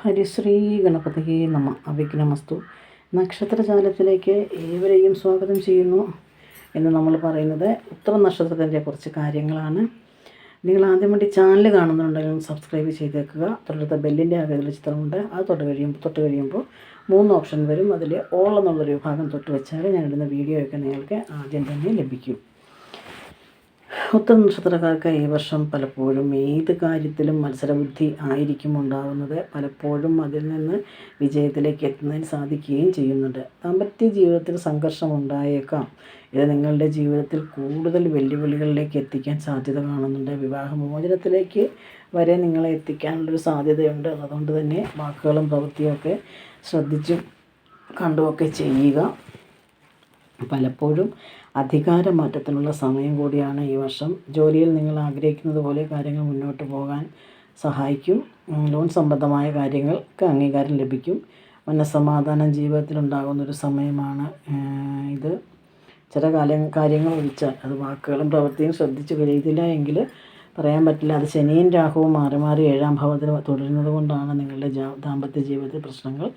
ഹരിശ്രീ ഗണപതിയെ നമ. അവിഘ്നമസ്തു. നക്ഷത്രജാലത്തിലേക്ക് ഏവരെയും സ്വാഗതം ചെയ്യുന്നു. എന്ന് നമ്മൾ പറയുന്നത് ഉത്തര നക്ഷത്രത്തിൻ്റെ കുറച്ച് കാര്യങ്ങളാണ്. നിങ്ങൾ ആദ്യമായിട്ട് ചാനൽ കാണുന്നുണ്ടെങ്കിൽ സബ്സ്ക്രൈബ് ചെയ്തേക്കുക. തൊട്ടടുത്ത ബെല്ലിൻ്റെ ആകൃതിയിലുള്ള ചിത്രമുണ്ട്. അത് തൊട്ട് കഴിയുമ്പോൾ 3 ഓപ്ഷൻ വരും. അതിൽ ഓൾ എന്നുള്ളൊരു വിഭാഗം തൊട്ട് വെച്ചാൽ ഞാനിടുന്ന വീഡിയോയൊക്കെ നിങ്ങൾക്ക് ആദ്യം തന്നെ ലഭിക്കും. ഉത്തര നക്ഷത്രക്കാർക്ക് ഈ വർഷം പലപ്പോഴും ഏത് കാര്യത്തിലും മത്സരബുദ്ധി ആയിരിക്കും ഉണ്ടാകുന്നത്. പലപ്പോഴും അതിൽ നിന്ന് വിജയത്തിലേക്ക് എത്തുന്നതിന് സാധിക്കുകയും ചെയ്യുന്നുണ്ട്. ദാമ്പത്യ ജീവിതത്തിൽ സംഘർഷം ഉണ്ടായേക്കാം. ഇത് നിങ്ങളുടെ ജീവിതത്തിൽ കൂടുതൽ വെല്ലുവിളികളിലേക്ക് എത്തിക്കാൻ സാധ്യത കാണുന്നുണ്ട്. വിവാഹമോചനത്തിലേക്ക് വരെ നിങ്ങളെ എത്തിക്കാനുള്ളൊരു സാധ്യതയുണ്ട്. അതുകൊണ്ട് തന്നെ വാക്കുകളും പ്രവൃത്തിയൊക്കെ ശ്രദ്ധിച്ചും കണ്ടുമൊക്കെ ചെയ്യുക. പലപ്പോഴും അധികാരമാറ്റത്തിനുള്ള സമയം കൂടിയാണ് ഈ വർഷം. ജോലിയിൽ നിങ്ങൾ ആഗ്രഹിക്കുന്നത് പോലെ കാര്യങ്ങൾ മുന്നോട്ട് പോകാൻ സഹായിക്കും. ലോൺ സംബന്ധമായ കാര്യങ്ങൾക്ക് അംഗീകാരം ലഭിക്കും. മനസ്സമാധാനം ജീവിതത്തിലുണ്ടാകുന്നൊരു സമയമാണ് ഇത്. ചില കാര്യങ്ങൾ ഒഴിച്ചാൽ അത് വാക്കുകളും പ്രവൃത്തിയും ശ്രദ്ധിച്ച് ചെയ്തില്ല എങ്കിൽ പറയാൻ പറ്റില്ല. അത് ശനിയും രാഹുവും മാറി മാറി 7ാം ഭാവത്തിൽ തുടരുന്നത് കൊണ്ടാണ് നിങ്ങളുടെ ദാമ്പത്യ ജീവിതത്തിൽ പ്രശ്നങ്ങൾ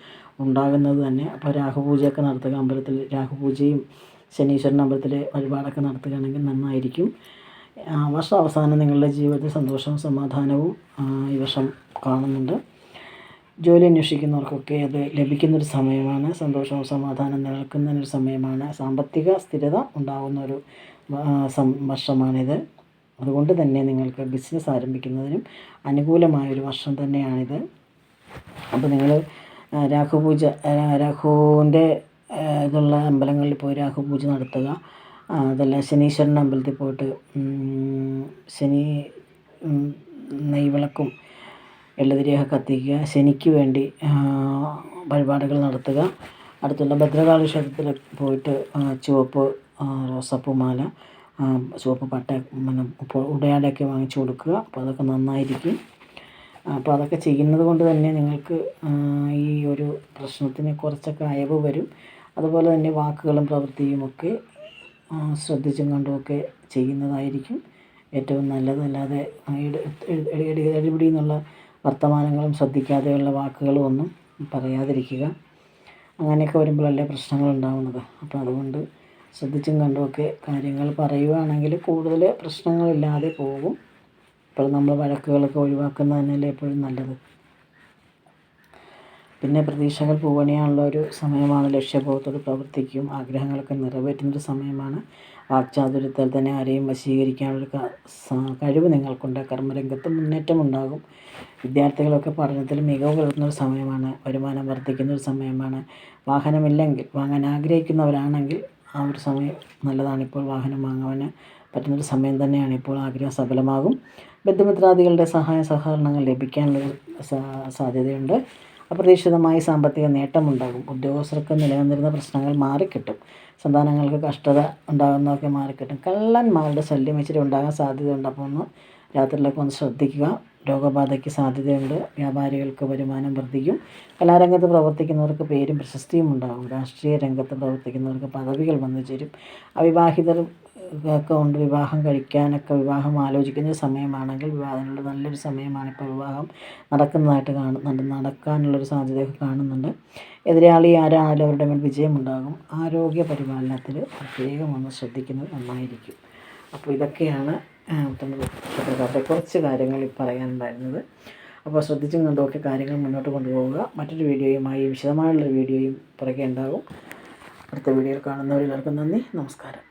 ഉണ്ടാകുന്നത് തന്നെ. അപ്പോൾ രാഹുപൂജയൊക്കെ നടത്തുക. അമ്പലത്തിൽ രാഹുപൂജയും ശനീശ്വരൻ അമ്പലത്തിൽ വഴിപാടൊക്കെ നടത്തുകയാണെങ്കിൽ നന്നായിരിക്കും. വർഷം അവസാനം നിങ്ങളുടെ ജീവിതത്തിൽ സന്തോഷവും സമാധാനവും ഈ വർഷം കാണുന്നുണ്ട്. ജോലി അന്വേഷിക്കുന്നവർക്കൊക്കെ അത് ലഭിക്കുന്നൊരു സമയമാണ്. സന്തോഷവും സമാധാനം നിലനിൽക്കുന്നതിനൊരു സമയമാണ്. സാമ്പത്തിക സ്ഥിരത ഉണ്ടാകുന്നൊരു വർഷമാണിത്. അതുകൊണ്ട് തന്നെ നിങ്ങൾക്ക് ബിസിനസ് ആരംഭിക്കുന്നതിനും അനുകൂലമായൊരു വർഷം തന്നെയാണിത്. അപ്പോൾ നിങ്ങൾ രാഹുവിൻ്റെ ഇതുള്ള അമ്പലങ്ങളിൽ പോയി രാഹുപൂജ നടത്തുക. അതല്ല ശനീശ്വരൻ അമ്പലത്തിൽ പോയിട്ട് ശനി നെയ്വിളക്കും എള്ളുതിരിയൊക്കെ കത്തിക്കുക. ശനിക്ക് വേണ്ടി വഴിപാടുകൾ നടത്തുക. അടുത്തുള്ള ഭദ്രകാളി ക്ഷേത്രത്തിൽ പോയിട്ട് ചുവപ്പ് റോസാപ്പൂ മാല, ചുവപ്പ് പട്ട ഉടയാടയൊക്കെ വാങ്ങിച്ചു കൊടുക്കുക. അപ്പോൾ അതൊക്കെ നന്നായിരിക്കും. അപ്പോൾ അതൊക്കെ ചെയ്യുന്നത് കൊണ്ട് തന്നെ നിങ്ങൾക്ക് ഈ ഒരു പ്രശ്നത്തിന് കുറച്ചൊക്കെ അയവ് വരും. അതുപോലെ തന്നെ വാക്കുകളും പ്രവൃത്തിയുമൊക്കെ ശ്രദ്ധിച്ചും കണ്ടുമൊക്കെ ചെയ്യുന്നതായിരിക്കും ഏറ്റവും നല്ലത്. അല്ലാതെ എടിപിടി എന്നുള്ള വർത്തമാനങ്ങളും ശ്രദ്ധിക്കാതെയുള്ള വാക്കുകളും ഒന്നും പറയാതിരിക്കുക. അങ്ങനെയൊക്കെ വരുമ്പോഴല്ലേ പ്രശ്നങ്ങൾ ഉണ്ടാകുന്നത്. അപ്പോൾ അതുകൊണ്ട് ശ്രദ്ധിച്ചും കണ്ടുമൊക്കെ കാര്യങ്ങൾ പറയുകയാണെങ്കിൽ കൂടുതൽ പ്രശ്നങ്ങളില്ലാതെ പോകും. ഇപ്പോൾ നമ്മൾ വഴക്കുകളൊക്കെ ഒഴിവാക്കുന്നത് തന്നെയല്ലേ എപ്പോഴും നല്ലത്. പിന്നെ പ്രതീക്ഷകൾ പൂവണിയാനുള്ള ഒരു സമയമാണ്. ലക്ഷ്യബോധത്തോട് പ്രവർത്തിക്കും. ആഗ്രഹങ്ങളൊക്കെ നിറവേറ്റുന്നൊരു സമയമാണ്. വാക്ചാതുര്യത്താൽ തന്നെ ആരെയും വശീകരിക്കാനുള്ളൊരു കഴിവ് നിങ്ങൾക്കുണ്ട്. കർമ്മരംഗത്ത് മുന്നേറ്റമുണ്ടാകും. വിദ്യാർത്ഥികളൊക്കെ പഠനത്തിൽ മികവ് പുലർത്തുന്നൊരു സമയമാണ്. വരുമാനം വർദ്ധിക്കുന്നൊരു സമയമാണ്. വാഹനമില്ലെങ്കിൽ വാങ്ങാൻ ആഗ്രഹിക്കുന്നവരാണെങ്കിൽ ആ ഒരു സമയം നല്ലതാണ്. ഇപ്പോൾ വാഹനം വാങ്ങാൻ പറ്റുന്നൊരു സമയം തന്നെയാണ്. ഇപ്പോൾ ആഗ്രഹം സഫലമാകും. ബന്ധുമിത്രാദികളുടെ സഹായ സഹകരണങ്ങൾ ലഭിക്കാനുള്ളൊരു സാധ്യതയുണ്ട്. അപ്രതീക്ഷിതമായി സാമ്പത്തിക നേട്ടമുണ്ടാകും. ഉദ്യോഗസ്ഥർക്ക് നിലനിന്നിരുന്ന പ്രശ്നങ്ങൾ മാറിക്കിട്ടും. സന്താനങ്ങൾക്ക് കഷ്ടത ഉണ്ടാകുന്നതൊക്കെ മാറിക്കിട്ടും. കള്ളന്മാരുടെ ശല്യം ഇച്ചിരി ഉണ്ടാകാൻ സാധ്യതയുണ്ട്. അപ്പോൾ രാത്രിയിലൊക്കെ ഒന്ന് ശ്രദ്ധിക്കുക. രോഗബാധയ്ക്ക് സാധ്യതയുണ്ട്. വ്യാപാരികൾക്ക് വരുമാനം വർദ്ധിക്കും. കലാരംഗത്ത് പ്രവർത്തിക്കുന്നവർക്ക് പേരും പ്രശസ്തിയും ഉണ്ടാകും. രാഷ്ട്രീയ രംഗത്ത് പ്രവർത്തിക്കുന്നവർക്ക് പദവികൾ വന്നു ചേരും. അവിവാഹിതർ ഒക്കെ കൊണ്ട് വിവാഹം കഴിക്കാനൊക്കെ വിവാഹം ആലോചിക്കുന്ന സമയമാണെങ്കിൽ വിവാഹത്തിനുള്ള നല്ലൊരു സമയമാണ്. ഇപ്പോൾ വിവാഹം നടക്കുന്നതായിട്ട് നടക്കാനുള്ളൊരു സാധ്യതയൊക്കെ കാണുന്നുണ്ട്. എതിരാളി ആരാണെങ്കിലും അവരുടെ മേൽ വിജയമുണ്ടാകും. ആരോഗ്യ പരിപാലനത്തിൽ പ്രത്യേകം ഒന്ന് ശ്രദ്ധിക്കുന്നത് നന്നായിരിക്കും. അപ്പോൾ ഇതൊക്കെയാണ് നക്ഷത്രക്കാരുടെ കുറച്ച് കാര്യങ്ങൾ പറയാനുണ്ടായിരുന്നത്. അപ്പോൾ ശ്രദ്ധിച്ചും കണ്ടുമൊക്കെ കാര്യങ്ങൾ മുന്നോട്ട് കൊണ്ടുപോവുക. മറ്റൊരു വീഡിയോയുമായി വിശദമായുള്ളൊരു വീഡിയോയും പുറകെ ഉണ്ടാകും. അടുത്ത വീഡിയോയിൽ കാണുന്നവരെല്ലാവർക്കും നന്ദി, നമസ്കാരം.